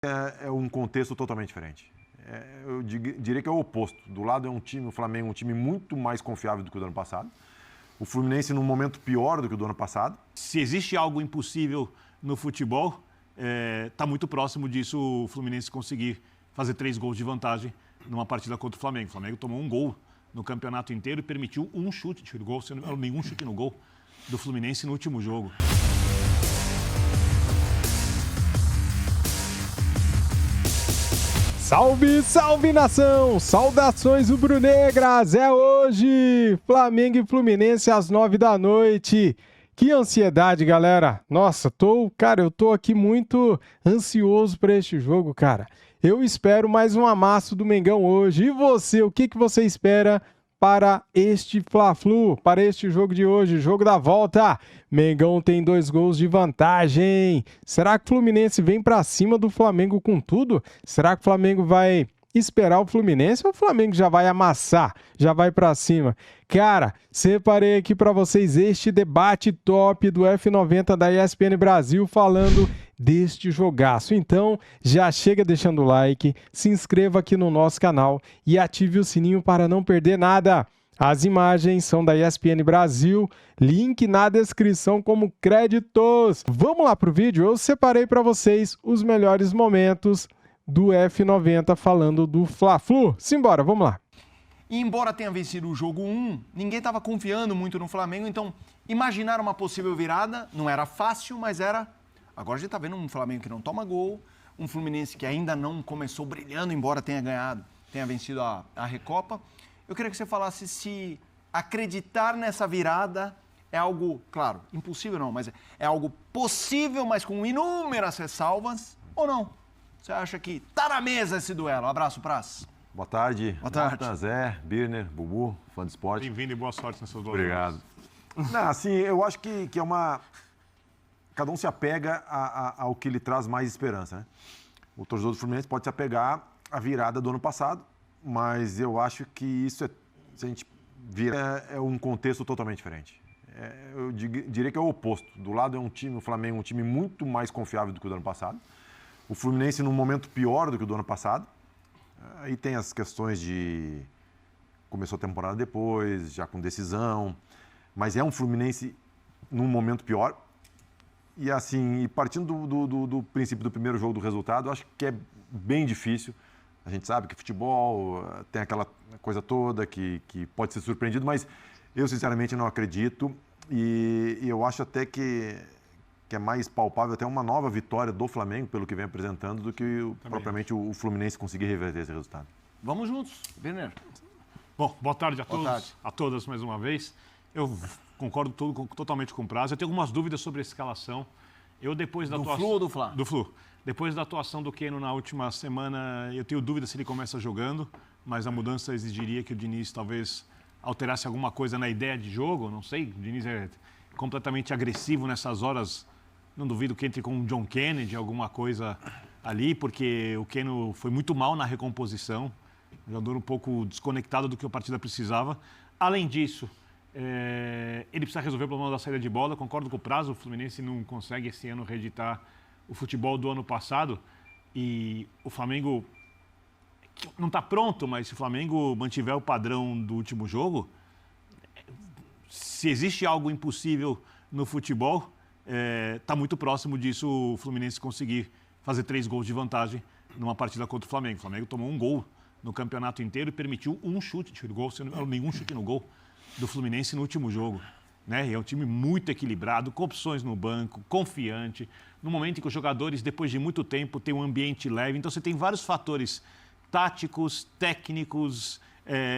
É um contexto totalmente diferente. Eu diria que é o oposto. Do lado é um time, o Flamengo, um time muito mais confiável do que o do ano passado. O Fluminense num momento pior do que o do ano passado. Se existe algo impossível no futebol, está muito próximo disso o Fluminense conseguir fazer 3 gols de vantagem numa partida contra o Flamengo. O Flamengo tomou um gol no campeonato inteiro e permitiu um chute de gol, nenhum chute no gol do Fluminense no último jogo. Salve, salve nação! Saudações rubro-negras! É hoje! Flamengo e Fluminense às 9 da noite. Que ansiedade, galera! Nossa, eu tô aqui muito ansioso para este jogo, cara. Eu espero mais um amasso do Mengão hoje. E você, o que você espera para este Fla-Flu, para este jogo de hoje, jogo da volta? Mengão tem 2 gols de vantagem. Será que o Fluminense vem para cima do Flamengo com tudo? Será que o Flamengo vai esperar o Fluminense ou o Flamengo já vai amassar, já vai para cima? Cara, separei aqui para vocês este debate top do F90 da ESPN Brasil falando deste jogaço. Então, já chega deixando o like, se inscreva aqui no nosso canal e ative o sininho para não perder nada. As imagens são da ESPN Brasil, link na descrição como créditos. Vamos lá pro vídeo, eu separei para vocês os melhores momentos do F90 falando do Fla-Flu. Simbora, vamos lá. E embora tenha vencido o jogo 1, ninguém estava confiando muito no Flamengo, então imaginar uma possível virada não era fácil, mas era... Agora a gente está vendo um Flamengo que não toma gol, um Fluminense que ainda não começou brilhando, embora tenha vencido a Recopa. Eu queria que você falasse se acreditar nessa virada é algo, claro, impossível não, mas é algo possível, mas com inúmeras ressalvas, ou não? Você acha que tá na mesa esse duelo? Abraço, Praz. Boa tarde. Boa tarde. Marta, Zé, Birner, Bubu, fã de esporte. Bem-vindo e boa sorte nessas duas. Obrigado. Não, assim, eu acho que é uma... Cada um se apega ao que lhe traz mais esperança, né? O torcedor do Fluminense pode se apegar à virada do ano passado, mas eu acho que isso se a gente vira, é um contexto totalmente diferente. Eu diria que é o oposto. Do lado é um time, o Flamengo, um time muito mais confiável do que o do ano passado. O Fluminense num momento pior do que o do ano passado. Aí tem as questões de... Começou a temporada depois, já com decisão. Mas é um Fluminense num momento pior. E assim, partindo do princípio do primeiro jogo do resultado, eu acho que é bem difícil. A gente sabe que futebol tem aquela coisa toda que pode ser surpreendido, mas eu sinceramente não acredito. E eu acho até que é mais palpável até uma nova vitória do Flamengo, pelo que vem apresentando, do que propriamente o Fluminense conseguir reverter esse resultado. Vamos juntos, Birner. Bom, boa tarde a todos, Boa tarde. a todas mais uma vez. Eu concordo totalmente com o Praz. Eu tenho algumas dúvidas sobre a escalação. Depois da Do Flu ou do Fla? Do Flu. Depois da atuação do Keno na última semana, eu tenho dúvida se ele começa jogando, mas a mudança exigiria que o Diniz talvez alterasse alguma coisa na ideia de jogo, não sei. O Diniz é completamente agressivo nessas horas. Não duvido que entre com o John Kennedy, alguma coisa ali, porque o Keno foi muito mal na recomposição, jogador um pouco desconectado do que a partida precisava. Além disso, ele precisa resolver o problema da saída de bola. Concordo com o Praz, o Fluminense não consegue esse ano reeditar o futebol do ano passado. E o Flamengo não está pronto, mas se o Flamengo mantiver o padrão do último jogo, se existe algo impossível no futebol, está muito próximo disso o Fluminense conseguir fazer 3 gols de vantagem numa partida contra o Flamengo. O Flamengo tomou um gol no campeonato inteiro e permitiu um chute de gol, nenhum chute no gol do Fluminense no último jogo. Né? E é um time muito equilibrado, com opções no banco, confiante, no momento em que os jogadores, depois de muito tempo, têm um ambiente leve. Então você tem vários fatores táticos, técnicos,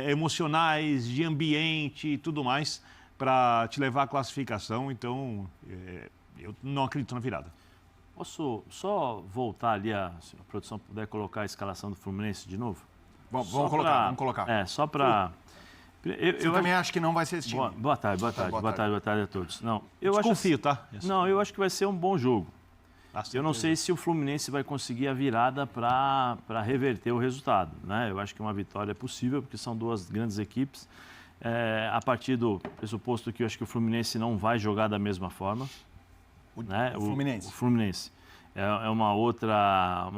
emocionais, de ambiente e tudo mais para te levar à classificação. Então, eu não acredito na virada. Posso só voltar ali, se a produção puder colocar a escalação do Fluminense de novo? Vamos colocar. Só para... Eu também acho que não vai ser esse time. Boa tarde a todos. Não, Desconfio, tá? Não, eu acho que vai ser um bom jogo. Eu não sei se o Fluminense vai conseguir a virada para reverter o resultado, né? Eu acho que uma vitória é possível, porque são duas grandes equipes. A partir do pressuposto que eu acho que o Fluminense não vai jogar da mesma forma. Fluminense. O Fluminense. é uma outra,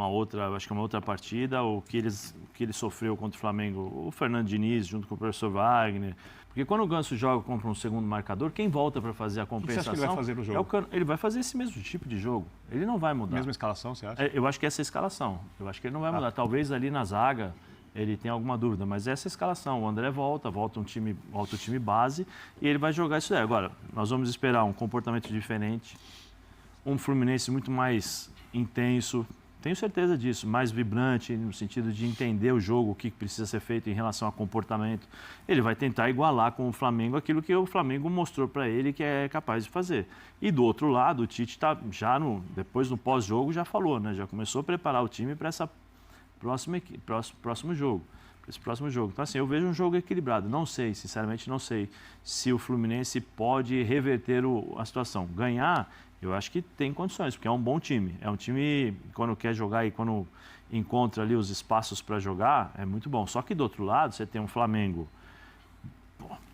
acho que é uma outra partida. O que ele sofreu contra o Flamengo, o Fernando Diniz, junto com o professor Wagner. Porque quando o Ganso joga contra um segundo marcador, quem volta para fazer a compensação... O que você acha que ele vai fazer no jogo? É o Cano. Ele vai fazer esse mesmo tipo de jogo. Ele não vai mudar. Mesma escalação, você acha? Eu acho que essa é a escalação. Eu acho que ele não vai mudar. Talvez ali na zaga ele tenha alguma dúvida, mas essa é a escalação. O André volta o time base e ele vai jogar isso daí. Agora, nós vamos esperar um comportamento diferente, um Fluminense muito mais intenso, tenho certeza disso, mais vibrante no sentido de entender o jogo, o que precisa ser feito em relação a comportamento. Ele vai tentar igualar com o Flamengo aquilo que o Flamengo mostrou para ele que é capaz de fazer. E do outro lado, o Tite tá já depois no pós-jogo já falou, né? Já começou a preparar o time para essa próximo jogo. Esse próximo jogo. Então, assim, eu vejo um jogo equilibrado. Não sei, sinceramente, não sei se o Fluminense pode reverter a situação. Ganhar, eu acho que tem condições, porque é um bom time. É um time, quando quer jogar e quando encontra ali os espaços para jogar, é muito bom. Só que do outro lado, você tem um Flamengo.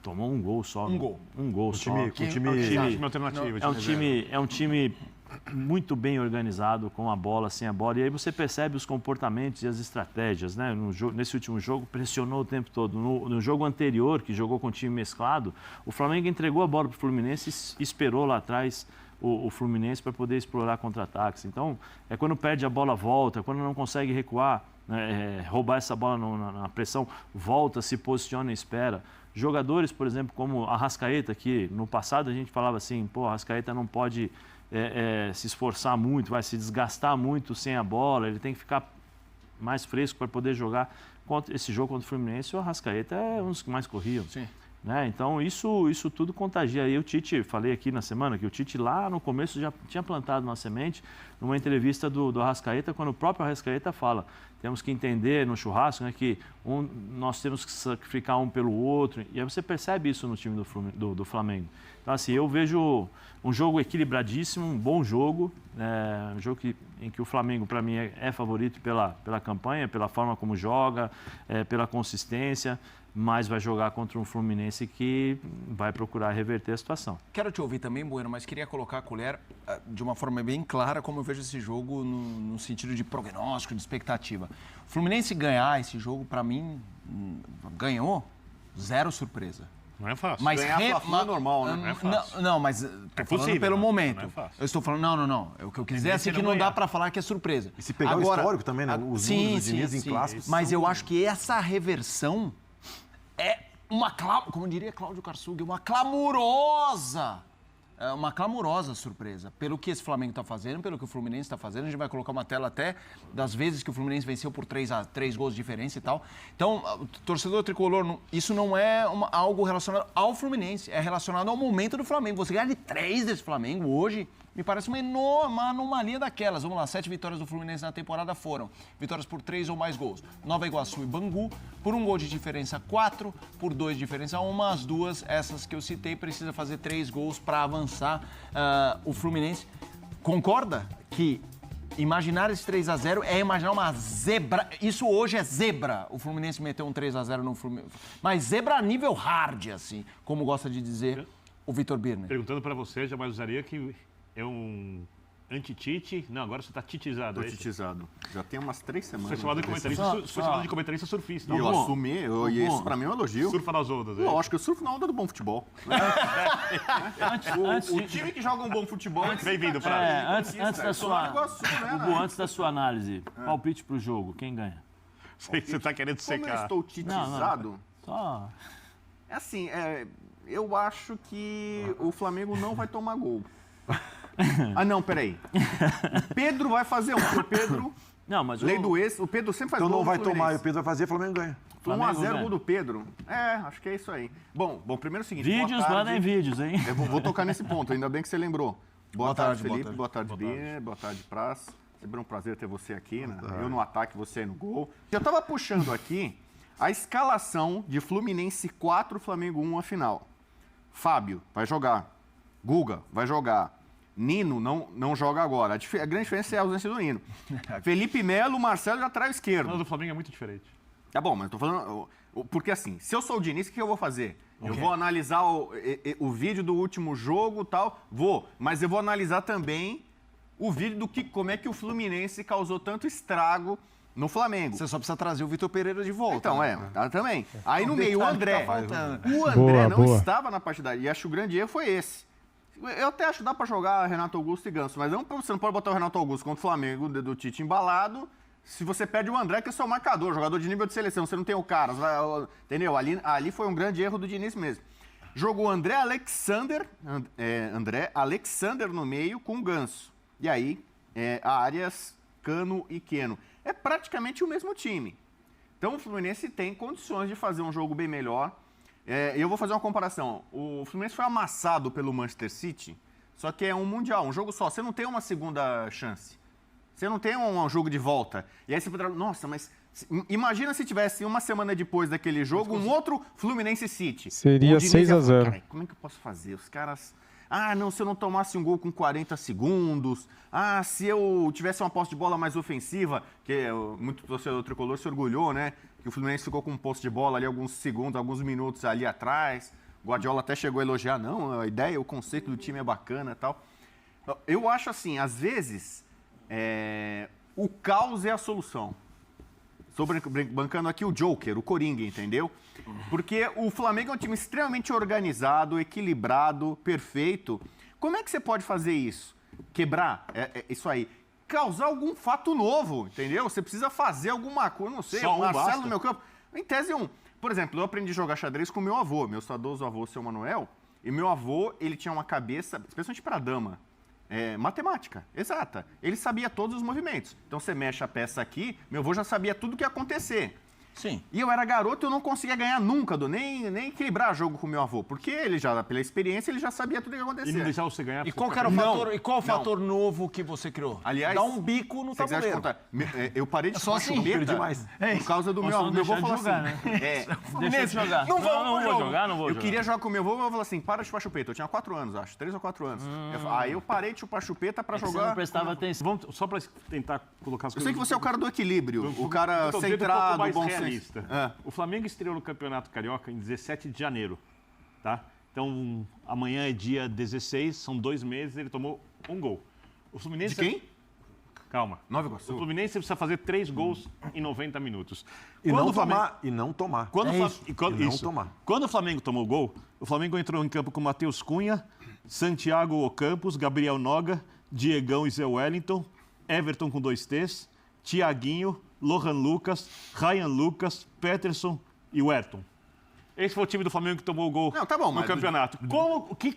Tomou um gol só. Um gol só. Um time alternativo. É um time muito bem organizado, com a bola, sem a bola. E aí você percebe os comportamentos e as estratégias, né? Nesse último jogo, pressionou o tempo todo. No jogo anterior, que jogou com o time mesclado, o Flamengo entregou a bola para o Fluminense e esperou lá atrás o Fluminense para poder explorar contra-ataques. Então, quando perde a bola, volta. Quando não consegue recuar, roubar essa bola na pressão, volta, se posiciona e espera. Jogadores, por exemplo, como a Arrascaeta, que no passado a gente falava assim, a Arrascaeta não pode se esforçar muito, vai se desgastar muito sem a bola, ele tem que ficar mais fresco para poder jogar esse jogo contra o Fluminense. O Arrascaeta é um dos que mais corriam. Sim. Né? Então, isso tudo contagia. E o Tite, falei aqui na semana, que o Tite lá no começo já tinha plantado uma semente numa entrevista do Arrascaeta, quando o próprio Arrascaeta fala, temos que entender no churrasco, né, que nós temos que sacrificar um pelo outro. E aí você percebe isso no time do Flamengo. Então, assim, eu vejo um jogo equilibradíssimo, um bom jogo, um jogo em que o Flamengo, para mim, é favorito pela campanha, pela forma como joga, pela consistência, mas vai jogar contra um Fluminense que vai procurar reverter a situação. Quero te ouvir também, Bueno, mas queria colocar a colher de uma forma bem clara como eu vejo esse jogo no sentido de prognóstico, de expectativa. O Fluminense ganhar esse jogo, para mim, ganhou, zero surpresa. Não é fácil. Mas Fla-Flu normal, né? Não é fácil. Não, mas tô falando pelo momento. Não é fácil. Eu estou falando, não. O que eu quis dizer é assim que não dá para falar que é surpresa. E se pegar o histórico também, né? Os números do Diniz em clássicos. Mas eu acho que essa reversão é como diria Cláudio Karsug, uma clamorosa surpresa. Pelo que esse Flamengo está fazendo, pelo que o Fluminense está fazendo. A gente vai colocar uma tela até das vezes que o Fluminense venceu por 3 gols de diferença e tal. Então, o torcedor tricolor, isso não é algo relacionado ao Fluminense, é relacionado ao momento do Flamengo. Você ganhar de 3 desse Flamengo hoje, me parece uma anomalia daquelas. Vamos lá, 7 vitórias do Fluminense na temporada foram vitórias por 3 ou mais gols. Nova Iguaçu e Bangu, por 1 gol de diferença 4, por 2 de diferença 1. As duas, essas que eu citei, precisa fazer 3 gols para avançar o Fluminense. Concorda que imaginar esse 3-0 é imaginar uma zebra? Isso hoje é zebra. O Fluminense meteu um 3-0 no Fluminense. Mas zebra a nível hard, assim, como gosta de dizer o Vitor Birner. Perguntando para você, jamais usaria que é um anti-Tite. Não, agora você está titizado. Estou titizado. Já tem umas 3 semanas. Foi chamado de comentarista surfista. E eu assumi, e isso para mim é um elogio. Surfa nas ondas. Lógico, eu surfo na onda do bom futebol. O time que joga um bom futebol... Bem-vindo, Prado. Antes da sua análise, palpite para o jogo, quem ganha? Você está querendo secar. Como eu estou titizado... Só... É assim, eu acho que o Flamengo não vai tomar gol. Não, peraí. O Pedro vai fazer o Pedro... Não, mas lei do ex, o Pedro sempre faz então gol. Então não vai tomar e o Pedro vai fazer, o Flamengo ganha. 1-0 gol do Pedro. Acho que é isso aí. Bom, primeiro é o seguinte... Vídeos, mandem vídeos, hein? Eu vou tocar nesse ponto, ainda bem que você lembrou. Boa tarde, Felipe. Boa tarde, Bia. Boa tarde, Praz. Sempre um prazer ter você aqui, né? Eu no ataque, você aí no gol. Eu tava puxando aqui a escalação de Fluminense 4, Flamengo 1 a final. Fábio vai jogar. Guga vai jogar. Nino não joga agora. A grande diferença é a ausência do Nino. Felipe Melo, Marcelo já atrás esquerdo. O do Flamengo é muito diferente. Tá bom, mas eu tô falando... Porque assim, se eu sou o Diniz, o que eu vou fazer? Eu vou analisar o vídeo do último jogo e tal. Mas eu vou analisar também o vídeo como é que o Fluminense causou tanto estrago no Flamengo. Você só precisa trazer o Vitor Pereira de volta. Então, também. Aí no meio, o André. O André Boa, não boa. estava na partida. E acho que o grande erro foi esse. Eu até acho que dá pra jogar Renato Augusto e Ganso, mas você não pode botar o Renato Augusto contra o Flamengo do Tite embalado se você pede o André, que é seu marcador, jogador de nível de seleção, você não tem o cara, entendeu? Ali foi um grande erro do Diniz mesmo. Jogou André Alexander no meio com o Ganso. E aí, Arias, Cano e Queno. É praticamente o mesmo time. Então o Fluminense tem condições de fazer um jogo bem melhor. Eu vou fazer uma comparação. O Fluminense foi amassado pelo Manchester City, só que é um mundial, um jogo só. Você não tem uma segunda chance. Você não tem um jogo de volta. E aí você pode falar, nossa, mas imagina se tivesse uma semana depois daquele jogo um outro Fluminense City. Seria O Diniz ia 6-0. falar, como é que eu posso fazer? Os caras... não, se eu não tomasse um gol com 40 segundos. Se eu tivesse uma posse de bola mais ofensiva, que muito torcedor tricolor se orgulhou, né? Que o Fluminense ficou com um posse de bola ali alguns segundos, alguns minutos ali atrás. O Guardiola até chegou a elogiar, não, a ideia, o conceito do time é bacana e tal. Eu acho assim, às vezes, o caos é a solução. Estou bancando aqui o Joker, o Coringa, entendeu? Porque o Flamengo é um time extremamente organizado, equilibrado, perfeito. Como é que você pode fazer isso? Quebrar isso aí. Causar algum fato novo, entendeu? Você precisa fazer alguma coisa, não sei, Só Marcelo no meu campo. Em tese, Por exemplo, eu aprendi a jogar xadrez com meu avô, meu saudoso avô, seu Manuel, e meu avô, ele tinha uma cabeça, especialmente para dama, matemática, exata. Ele sabia todos os movimentos. Então, você mexe a peça aqui, meu avô já sabia tudo o que ia acontecer. Sim. E eu era garoto e eu não conseguia ganhar nunca, nem equilibrar jogo com meu avô. Porque ele já, pela experiência, ele já sabia tudo o que ia acontecer. E não deixava você ganhar. E qual que era o fator, qual o fator novo que você criou? Aliás, dá um bico no se você quiser tabuleiro. contar, eu parei de só chupar assim, chupeta demais. por causa do meu avô. Meu avô falou assim, Deixa eu jogar. Não vou jogar. eu queria jogar com o meu avô, mas eu falei assim, para de chupar chupeta. Eu tinha 4 anos, acho, 3 ou 4 anos. Aí eu parei de chupar chupeta pra Você jogar. não prestava atenção. Vamos, só para tentar colocar as Eu coisas... sei que você é o cara do equilíbrio, o cara Eu tô vendo um pouco centrado, mais bom realista. senso. O Flamengo estreou no Campeonato Carioca em 17 de janeiro, tá? Então, amanhã é dia 16, são 2 meses, ele tomou um gol. O Fluminense... De quem? Calma. Nova O Iguaçu. Fluminense precisa fazer 3 gols em 90 minutos. E não o Flamengo- tomar. Quando, o Fla- isso. e quando- E não isso. tomar. Quando o Flamengo tomou o gol, o Flamengo entrou em campo com Matheus Cunha, Santiago Ocampos, Gabriel Noga, Diegão e Zé Wellington, Everton com 2 T's, Thiaguinho, Lohan Lucas, Ryan Lucas, Peterson e o Ayrton. Esse foi o time do Flamengo que tomou o gol Não, tá bom, no mas- campeonato.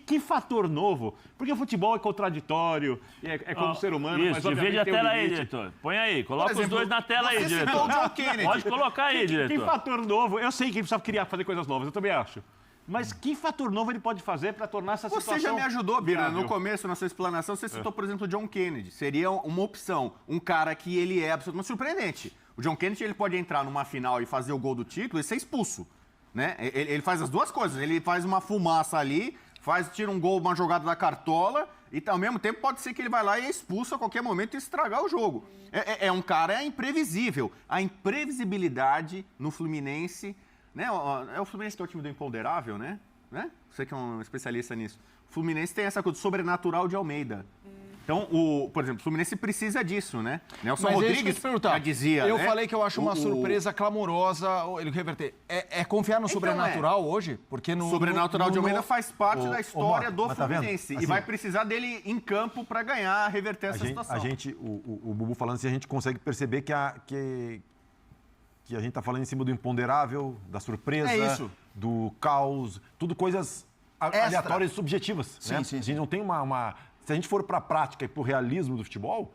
Que fator novo? Porque o futebol é contraditório, é como ser humano, mas Isso, obviamente divide a tem um tela aí, limite. diretor. Põe aí, coloca Por exemplo, os dois na tela aí, você citou diretor. o John Kennedy. Pode colocar aí, Que diretor. fator novo? Eu sei que ele precisa criar, fazer coisas novas, eu também acho. Mas que fator novo ele pode fazer para tornar essa situação Você já me ajudou, Bira, viável? no começo, na sua explanação, você citou, por exemplo, o John Kennedy. Seria uma opção, um cara que ele é absolutamente surpreendente. O John Kennedy, ele pode entrar numa final e fazer o gol do título e ser expulso, né? Ele faz as duas coisas, ele faz uma fumaça ali, tira um gol, uma jogada da cartola, e ao mesmo tempo pode ser que ele vai lá e é expulso a qualquer momento e estragar o jogo. É um cara imprevisível. A imprevisibilidade no Fluminense... Né? O Fluminense que é o time do imponderável, né? Você que é um especialista nisso. O Fluminense tem essa coisa sobrenatural de Almeida. Então, por exemplo, o Fluminense precisa disso, né? Nelson Mas Rodrigues é isso que eu te perguntar. já dizia, Eu né? falei que eu acho uma surpresa clamorosa ele reverter. É confiar no sobrenatural hoje? Porque no Sobrenatural de Almeida faz parte da história Mota, do mas tá vendo? Fluminense. E Assim, vai precisar dele em campo para ganhar, reverter essa situação. O Bubu falando assim, a gente consegue perceber que a gente está falando em cima do imponderável, da surpresa, É isso. do caos, tudo coisas aleatórias e subjetivas. Sim, né? sim, A gente não tem Se a gente for para a prática e para o realismo do futebol,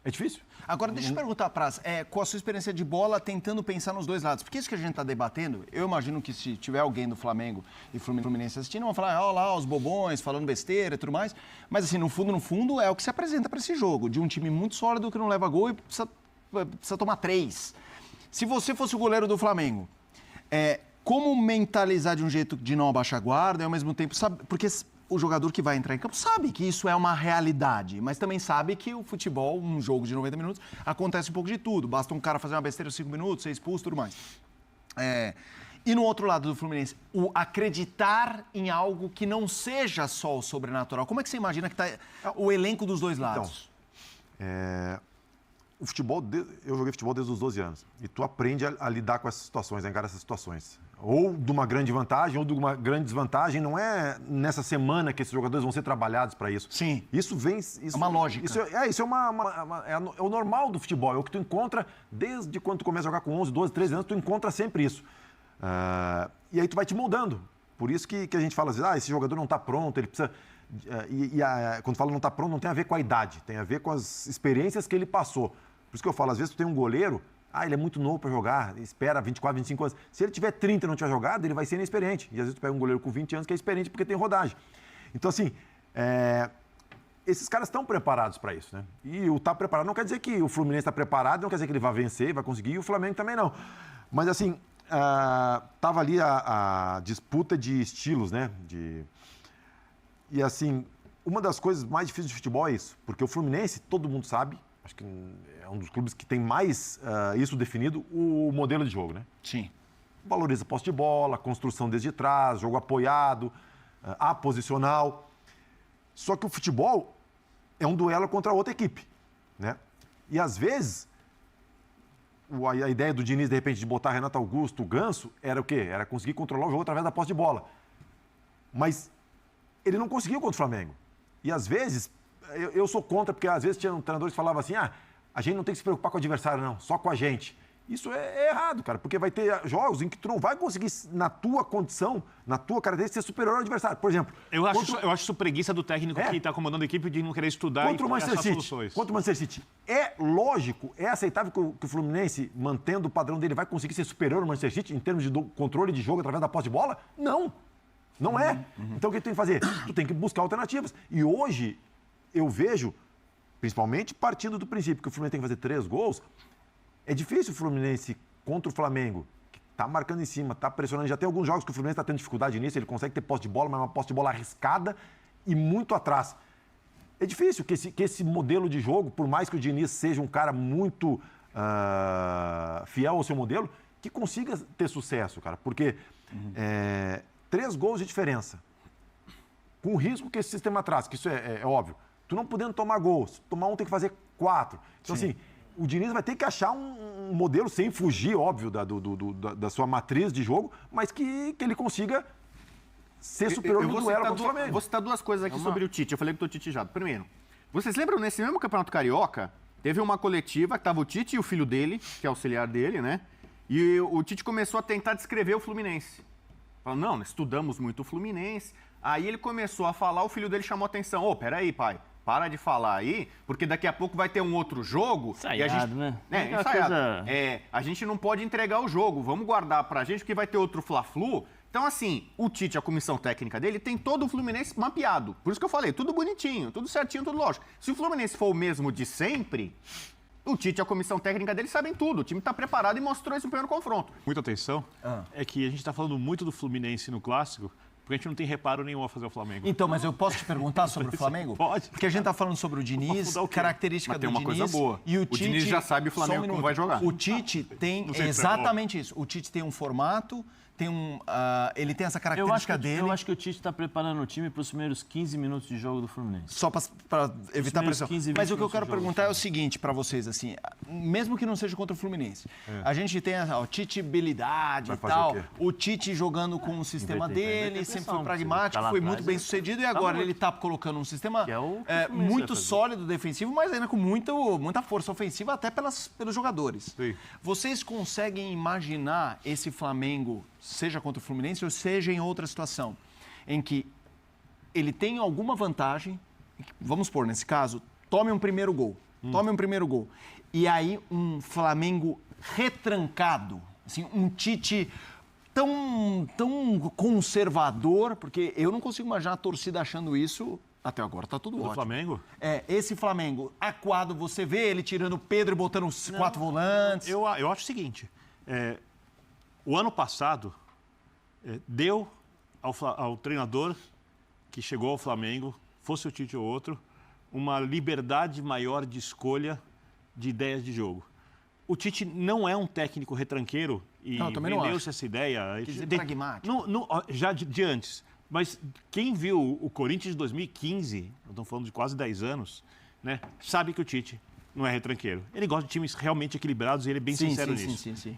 é difícil. Agora, deixa eu perguntar, Praz, com a sua experiência de bola, tentando pensar nos dois lados, porque isso que a gente está debatendo, eu imagino que se tiver alguém do Flamengo e Fluminense assistindo, vão falar, ó lá, os bobões, falando besteira e tudo mais, mas assim, no fundo, é o que se apresenta para esse jogo, de um time muito sólido que não leva gol e precisa tomar 3. Se você fosse o goleiro do Flamengo, como mentalizar de um jeito de não abaixar a guarda e ao mesmo tempo, sabe, porque o jogador que vai entrar em campo sabe que isso é uma realidade, mas também sabe que o futebol, um jogo de 90 minutos, acontece um pouco de tudo. Basta um cara fazer uma besteira em 5 minutos, ser expulso e tudo mais. E no outro lado do Fluminense, o acreditar em algo que não seja só o sobrenatural. Como é que você imagina que está o elenco dos dois lados? O futebol, eu joguei futebol desde os 12 anos. E tu aprende a lidar com essas situações, a encarar essas situações. Ou de uma grande vantagem, ou de uma grande desvantagem. Não é nessa semana que esses jogadores vão ser trabalhados para isso. Sim. Isso vem... É uma lógica. Isso é o normal do futebol. É o que tu encontra desde quando tu começa a jogar com 11, 12, 13 anos, tu encontra sempre isso. E aí tu vai te moldando. Por isso que a gente fala assim, esse jogador não está pronto, ele precisa... quando fala não está pronto, não tem a ver com a idade, tem a ver com as experiências que ele passou. Por isso que eu falo, às vezes tu tem um goleiro, ele é muito novo para jogar, espera 24, 25 anos. Se ele tiver 30 e não tiver jogado, ele vai ser inexperiente. E às vezes tu pega um goleiro com 20 anos que é experiente porque tem rodagem. Então, assim, esses caras estão preparados para isso, né? E o estar preparado não quer dizer que o Fluminense está preparado, não quer dizer que ele vai vencer, vai conseguir, e o Flamengo também não. Mas, assim, tava ali a disputa de estilos, né? E, assim, uma das coisas mais difíceis de futebol é isso. Porque o Fluminense, todo mundo sabe, acho que é um dos clubes que tem mais isso definido, o modelo de jogo, né? Sim. Valoriza posse de bola, construção desde trás, jogo apoiado, aposicional. Só que o futebol é um duelo contra outra equipe, né? E, às vezes, a ideia do Diniz, de repente, de botar Renato Augusto, o Ganso, era o quê? Era conseguir controlar o jogo através da posse de bola. Mas ele não conseguiu contra o Flamengo. E, às vezes, eu sou contra, porque às vezes tinha treinadores que falavam assim, a gente não tem que se preocupar com o adversário, não, só com a gente. Isso é errado, cara, porque vai ter jogos em que tu não vai conseguir, na tua condição, na tua característica, ser superior ao adversário. Por exemplo... Eu acho isso preguiça do técnico que está comandando a equipe de não querer estudar contra o Manchester City, soluções. Contra o Manchester City. É lógico, é aceitável que o Fluminense, mantendo o padrão dele, vai conseguir ser superior ao Manchester City em termos de controle de jogo através da posse de bola? Não. Não é. Então o que tu tem que fazer? Tu tem que buscar alternativas. E hoje, eu vejo, principalmente partindo do princípio que o Fluminense tem que fazer 3 gols, é difícil o Fluminense contra o Flamengo, que está marcando em cima, está pressionando. Já tem alguns jogos que o Fluminense está tendo dificuldade nisso, ele consegue ter posse de bola, mas é uma posse de bola arriscada e muito atrás. É difícil que esse modelo de jogo, por mais que o Diniz seja um cara muito fiel ao seu modelo, que consiga ter sucesso, cara. Porque 3 gols de diferença, com o risco que esse sistema traz, que isso é óbvio. Tu não podendo tomar gols, tomar um tem que fazer 4. Então, assim, o Diniz vai ter que achar um modelo, sem fugir, óbvio, da sua matriz de jogo, mas que ele consiga ser superior no duelo contra o Flamengo. Vou citar 2 coisas aqui sobre o Tite. Eu falei que estou titijado. Primeiro, vocês lembram, nesse mesmo Campeonato Carioca, teve uma coletiva que estava o Tite e o filho dele, que é auxiliar dele, né? E o Tite começou a tentar descrever o Fluminense. Falando, não, estudamos muito o Fluminense. Aí ele começou a falar, o filho dele chamou a atenção. Peraí, pai. Para de falar aí, porque daqui a pouco vai ter um outro jogo. Ensaiado, e a gente, né? Ensaiado. A gente não pode entregar o jogo. Vamos guardar pra gente, porque vai ter outro Fla-Flu. Então, assim, o Tite, a comissão técnica dele, tem todo o Fluminense mapeado. Por isso que eu falei, tudo bonitinho, tudo certinho, tudo lógico. Se o Fluminense for o mesmo de sempre, o Tite e a comissão técnica dele sabem tudo. O time está preparado e mostrou isso no primeiro confronto. Muita atenção. É que a gente está falando muito do Fluminense no Clássico, porque a gente não tem reparo nenhum a fazer o Flamengo. Então, mas eu posso te perguntar sobre o Flamengo? Pode. Porque a gente tá falando sobre o Diniz, característica mas tem do uma Diniz. coisa boa. E o Diniz já sabe o Flamengo como vai jogar. O Tite tem exatamente isso. O Tite tem um formato, ele tem essa característica dele. Eu acho que o Tite está preparando o time para os primeiros 15 minutos de jogo do Fluminense. Só para evitar pressão. 15, mas o que eu quero perguntar é o seguinte para vocês, assim, mesmo que não seja contra o Fluminense, a gente tem a titibilidade e tal, o Tite jogando com o sistema dele, sempre foi pragmático, foi muito bem sucedido e agora ele está colocando um sistema muito sólido defensivo, mas ainda com muita força ofensiva até pelos jogadores. Sim. Vocês conseguem imaginar esse Flamengo, seja contra o Fluminense ou seja em outra situação, em que ele tem alguma vantagem, vamos supor, nesse caso, tome um primeiro gol, e aí um Flamengo retrancado, assim, um Tite tão conservador, porque eu não consigo imaginar a torcida achando isso. Até agora tá tudo ótimo. Do Flamengo? Esse Flamengo acuado, você vê ele tirando o Pedro e botando os 4 volantes. Eu acho o seguinte, o ano passado deu ao treinador que chegou ao Flamengo, fosse o Tite ou outro, uma liberdade maior de escolha de ideias de jogo. O Tite não é um técnico retranqueiro e vendeu-se essa ideia. Quer dizer, pragmático. Já de antes. Mas quem viu o Corinthians de 2015, estamos falando de quase 10 anos, né, sabe que o Tite não é retranqueiro. Ele gosta de times realmente equilibrados e ele é bem sincero nisso. Sim.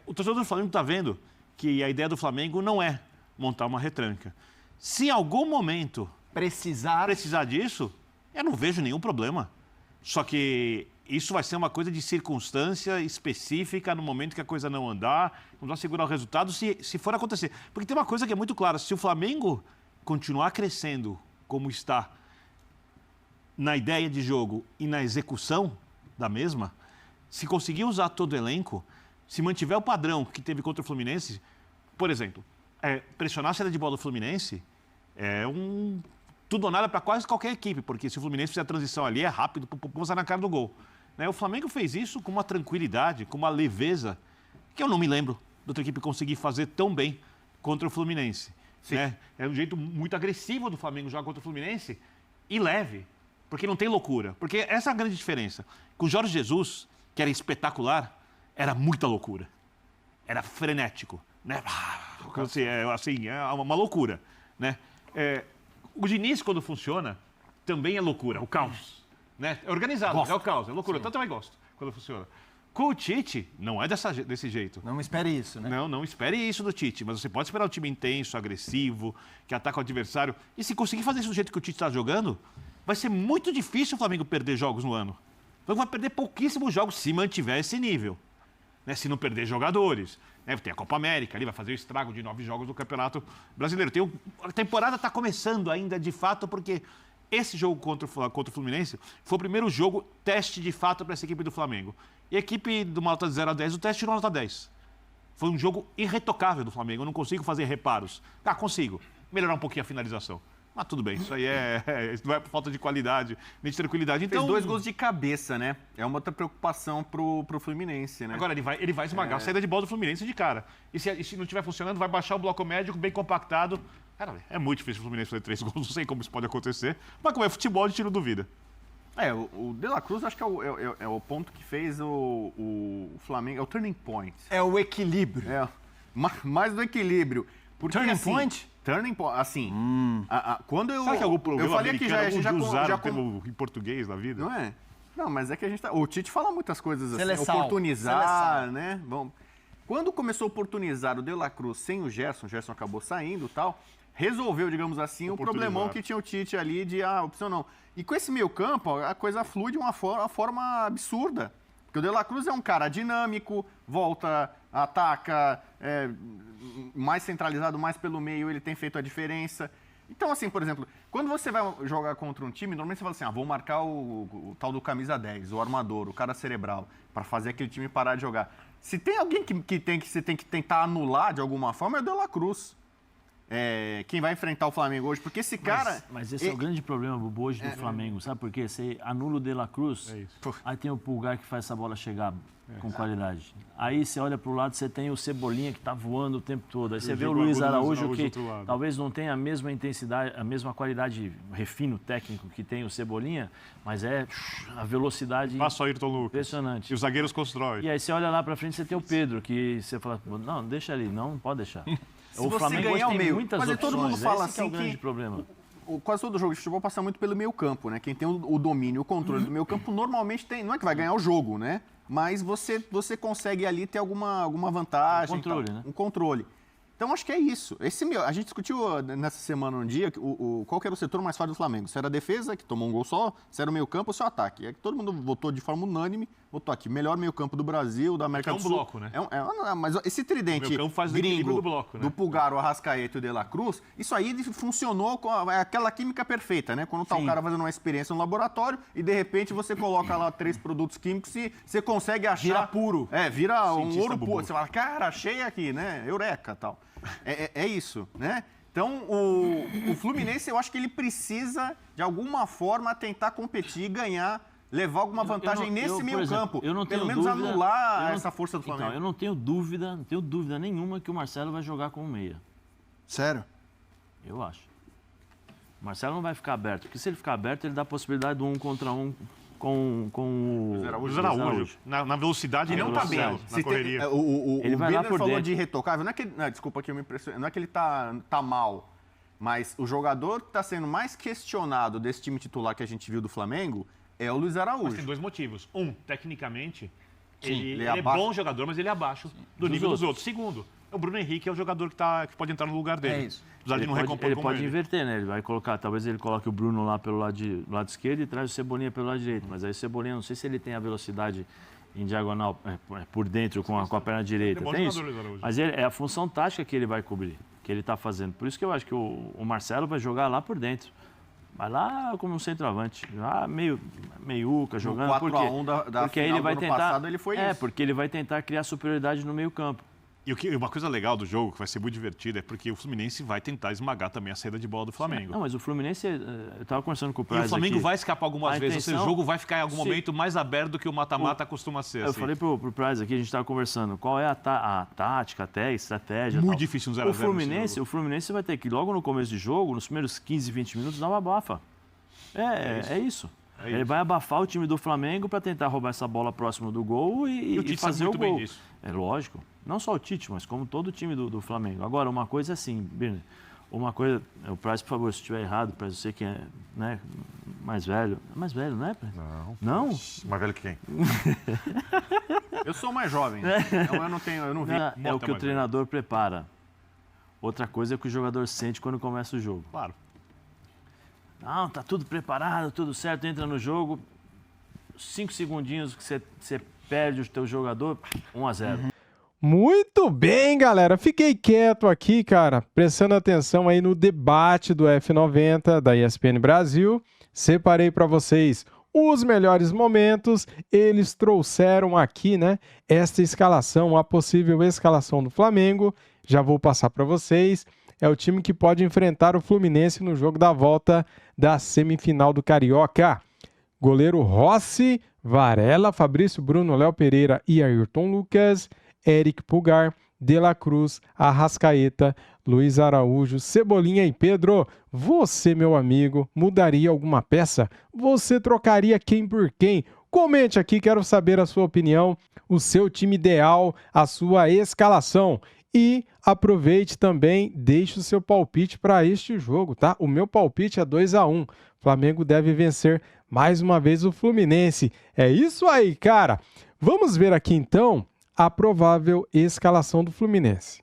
O torcedor do Flamengo está vendo que a ideia do Flamengo não é montar uma retranca. Se em algum momento precisar disso, eu não vejo nenhum problema. Só que isso vai ser uma coisa de circunstância específica no momento que a coisa não andar, não vai segurar o resultado se for acontecer. Porque tem uma coisa que é muito clara, se o Flamengo continuar crescendo como está na ideia de jogo e na execução da mesma, se conseguir usar todo o elenco, se mantiver o padrão que teve contra o Fluminense, por exemplo, pressionar a saída de bola do Fluminense é tudo ou nada para quase qualquer equipe, porque se o Fluminense fizer a transição ali, é rápido, pousa na cara do gol. O Flamengo fez isso com uma tranquilidade, com uma leveza, que eu não me lembro de outra equipe conseguir fazer tão bem contra o Fluminense. É um jeito muito agressivo do Flamengo jogar contra o Fluminense e leve, porque não tem loucura. Porque essa é a grande diferença. Com o Jorge Jesus, que era espetacular, era muita loucura. Era frenético. Né? É uma loucura. Né? O Diniz, quando funciona, também é loucura, o caos. Né? É organizado, é o caos, é loucura. Tanto eu também gosto quando funciona. Com o Tite, não é desse jeito. Não espere isso, né? Não espere isso do Tite. Mas você pode esperar um time intenso, agressivo, que ataca o adversário. E se conseguir fazer isso do jeito que o Tite está jogando, vai ser muito difícil o Flamengo perder jogos no ano. O Flamengo vai perder pouquíssimos jogos se mantiver esse nível. Né? Se não perder jogadores. Né? Tem a Copa América ali, vai fazer o estrago de 9 jogos do Campeonato Brasileiro. A temporada está começando ainda, de fato, porque esse jogo contra o Fluminense foi o primeiro jogo teste de fato para essa equipe do Flamengo. E a equipe do nota de 0 a 10, o teste tirou nota 10. Foi um jogo irretocável do Flamengo. Eu não consigo fazer reparos. Consigo. Melhorar um pouquinho a finalização. Mas tudo bem, isso aí não é por falta de qualidade, nem de tranquilidade. Então, fez 2 gols de cabeça, né? É uma outra preocupação pro Fluminense, né? Agora, ele vai esmagar a saída de bola do Fluminense de cara. E se não estiver funcionando, vai baixar o bloco médio bem compactado. Cara, é muito difícil o Fluminense fazer 3 gols, não sei como isso pode acontecer. Mas como é futebol, a gente não duvida. O De La Cruz acho que é o ponto que fez o Flamengo, é o turning point. É o equilíbrio. Mais do equilíbrio. Porque, turning point? Turning point, assim, quando eu... Será que é algum problema eu falei que já usaram o termo em português na vida? Não é? Não, mas é que a gente o Tite fala muitas coisas assim, Seleção. oportunizar, né? Quando começou a oportunizar o De La Cruz sem o Gerson acabou saindo e tal, resolveu, digamos assim, o problemão que tinha o Tite ali de, opção não. E com esse meio campo, a coisa flui de uma forma absurda. Porque o De La Cruz é um cara dinâmico, volta, ataca, mais centralizado, mais pelo meio, ele tem feito a diferença. Então, assim, por exemplo, quando você vai jogar contra um time, normalmente você fala assim, vou marcar o tal do camisa 10, o armador, o cara cerebral, para fazer aquele time parar de jogar. Se tem alguém que você tem que tentar anular de alguma forma, é o De La Cruz. Quem vai enfrentar o Flamengo hoje, porque esse cara... Mas esse é o grande problema, Bubu, hoje do Flamengo, sabe por quê? Você anula o De La Cruz, aí tem o Pulgar que faz essa bola chegar com qualidade. Aí você olha para o lado, você tem o Cebolinha que está voando o tempo todo. Aí você vê o Luiz Araújo que talvez não tenha a mesma intensidade, a mesma qualidade, refino técnico que tem o Cebolinha, mas a velocidade Passa o Ayrton Lucas. Impressionante. E os zagueiros constroem. E aí você olha lá para frente, você tem o Pedro, que você fala, não, deixa ali, não pode deixar. Se você ganhar o meio, muitas mas opções, todo mundo fala assim é o grande problema. Quase todo jogo de futebol passa muito pelo meio campo, né? Quem tem o domínio, o controle do meio campo, normalmente não é que vai ganhar o jogo, né? Mas você consegue ali ter alguma vantagem. Um controle, né? Um controle. Então, acho que é isso. A gente discutiu nessa semana um dia qual que era o setor mais forte do Flamengo. Se era a defesa, que tomou um gol só, se era o meio-campo ou se era o ataque. E aí todo mundo votou de forma unânime, votou aqui, melhor meio-campo do Brasil, da América do Sul. É um bloco, né? Mas esse tridente gringo do Pulgar, o Arrascaeta e o De La Cruz, isso aí funcionou com aquela química perfeita, né? Quando tá o cara fazendo uma experiência no laboratório e, de repente, você coloca lá 3 produtos químicos e você consegue achar... Vira puro. Vira um ouro puro. Você fala, cara, achei aqui, né? Eureka e tal. É isso, né? Então, o Fluminense, eu acho que ele precisa, de alguma forma, tentar competir e ganhar, levar alguma vantagem nesse meio campo. Pelo menos anular essa força do Flamengo. Então, eu não tenho dúvida nenhuma que o Marcelo vai jogar com o meia. Sério? Eu acho. O Marcelo não vai ficar aberto, porque se ele ficar aberto, ele dá a possibilidade do 1 contra 1 com o Luiz Araújo. Na velocidade e não tá bem na correria. Ele vai lá por falou dentro. de irretocável. Não é que, desculpa que eu me impressionei. Não é que ele tá mal. Mas o jogador que está sendo mais questionado desse time titular que a gente viu do Flamengo é o Luiz Araújo. Mas tem 2 motivos. Um, tecnicamente, Sim, ele é é bom jogador, mas ele é abaixo do nível dos outros. Segundo, o Bruno Henrique é o jogador que pode entrar no lugar dele. É isso. Apesar de não recompor Ele como pode inverter, né? Ele vai colocar, talvez ele coloque o Bruno lá pelo lado esquerdo e traz o Cebolinha pelo lado direito. Mas aí o Cebolinha, não sei se ele tem a velocidade em diagonal por dentro com a perna direita. É bom Tem jogador, isso? Luiz Araújo. Mas é a função tática que ele vai cobrir, que ele está fazendo. Por isso que eu acho que o Marcelo vai jogar lá por dentro. Vai lá como um centroavante, lá meiuca, jogando. No 4x1 da porque aí final ele vai do ano tentar, passado, ele foi isso. porque ele vai tentar criar superioridade no meio-campo. E uma coisa legal do jogo, que vai ser muito divertida, é porque o Fluminense vai tentar esmagar também a saída de bola do Flamengo. Não, mas o Fluminense, eu estava conversando com o E Praz o Flamengo aqui. vai escapar algumas vezes, ou seja, o jogo vai ficar em algum Sim. momento mais aberto do que o mata-mata costuma ser. Eu assim. falei pro Praz aqui, a gente estava conversando, qual é a tática, até a estratégia. Muito tal. difícil um 0 a 0 nesse jogo. O Fluminense vai ter que, logo no começo de jogo, nos primeiros 15, 20 minutos, dar uma abafa. É isso. Ele vai abafar o time do Flamengo para tentar roubar essa bola próximo do gol E o Tite sabe fazer o muito bem gol. disso. É lógico. Não só o Tite, mas como todo o time do Flamengo. Agora, uma coisa assim, Birner, uma coisa... O Praz, por favor, se estiver errado, Praz, você que é mais velho. É mais velho, não é, Praz? Não. Não? Mais velho que quem? Eu sou mais jovem, então eu não vi. É o que o treinador prepara. Outra coisa é o que o jogador sente quando começa o jogo. Claro. Não, tá tudo preparado, tudo certo, entra no jogo, 5 segundinhos que você perde o teu jogador, 1-0. Muito bem, galera. Fiquei quieto aqui, cara, prestando atenção aí no debate do F90 da ESPN Brasil. Separei para vocês os melhores momentos. Eles trouxeram aqui, né, esta escalação, a possível escalação do Flamengo. Já vou passar para vocês. É o time que pode enfrentar o Fluminense no jogo da volta da semifinal do Carioca. Goleiro Rossi, Varela, Fabrício Bruno, Léo Pereira e Ayrton Lucas, Eric Pulgar, De La Cruz, Arrascaeta, Luiz Araújo, Cebolinha e Pedro. Você, meu amigo, mudaria alguma peça? Você trocaria quem por quem? Comente aqui, quero saber a sua opinião, o seu time ideal, a sua escalação. E aproveite também, deixe o seu palpite para este jogo, tá? O meu palpite é 2-1. Flamengo deve vencer mais uma vez o Fluminense. É isso aí, cara. Vamos ver aqui então a provável escalação do Fluminense.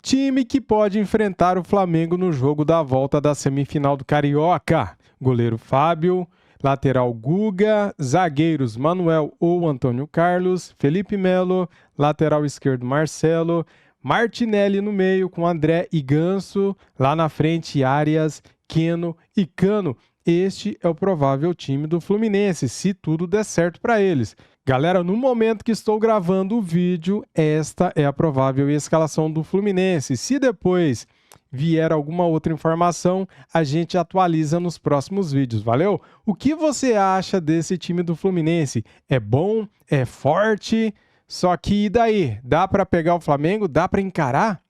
Time que pode enfrentar o Flamengo no jogo da volta da semifinal do Carioca. Goleiro Fábio, lateral Guga, zagueiros Manuel ou Antônio Carlos, Felipe Melo, lateral esquerdo Marcelo, Martinelli no meio com André e Ganso, lá na frente Arias, Keno e Cano. Este é o provável time do Fluminense, se tudo der certo para eles. Galera, no momento que estou gravando o vídeo, esta é a provável escalação do Fluminense. Se depois vier alguma outra informação, a gente atualiza nos próximos vídeos, valeu? O que você acha desse time do Fluminense? É bom? É forte? Só que e daí? Dá para pegar o Flamengo? Dá para encarar?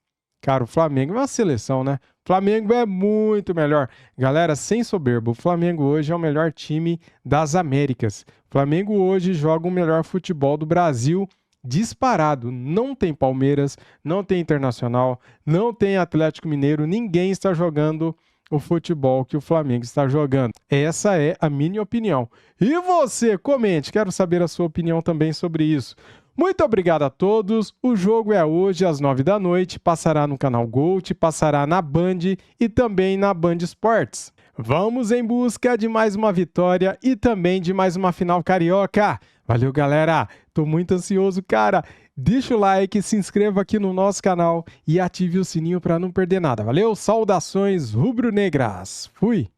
Cara, o Flamengo é uma seleção, né? O Flamengo é muito melhor. Galera, sem soberba, o Flamengo hoje é o melhor time das Américas. O Flamengo hoje joga o melhor futebol do Brasil disparado. Não tem Palmeiras, não tem Internacional, não tem Atlético Mineiro. Ninguém está jogando o futebol que o Flamengo está jogando. Essa é a minha opinião. E você, comente, quero saber a sua opinião também sobre isso. Muito obrigado a todos. O jogo é hoje às 9 da noite. Passará no canal Gold, passará na Band e também na Band Esportes. Vamos em busca de mais uma vitória e também de mais uma final carioca. Valeu, galera. Tô muito ansioso, cara. Deixa o like, se inscreva aqui no nosso canal e ative o sininho para não perder nada. Valeu? Saudações rubro-negras. Fui!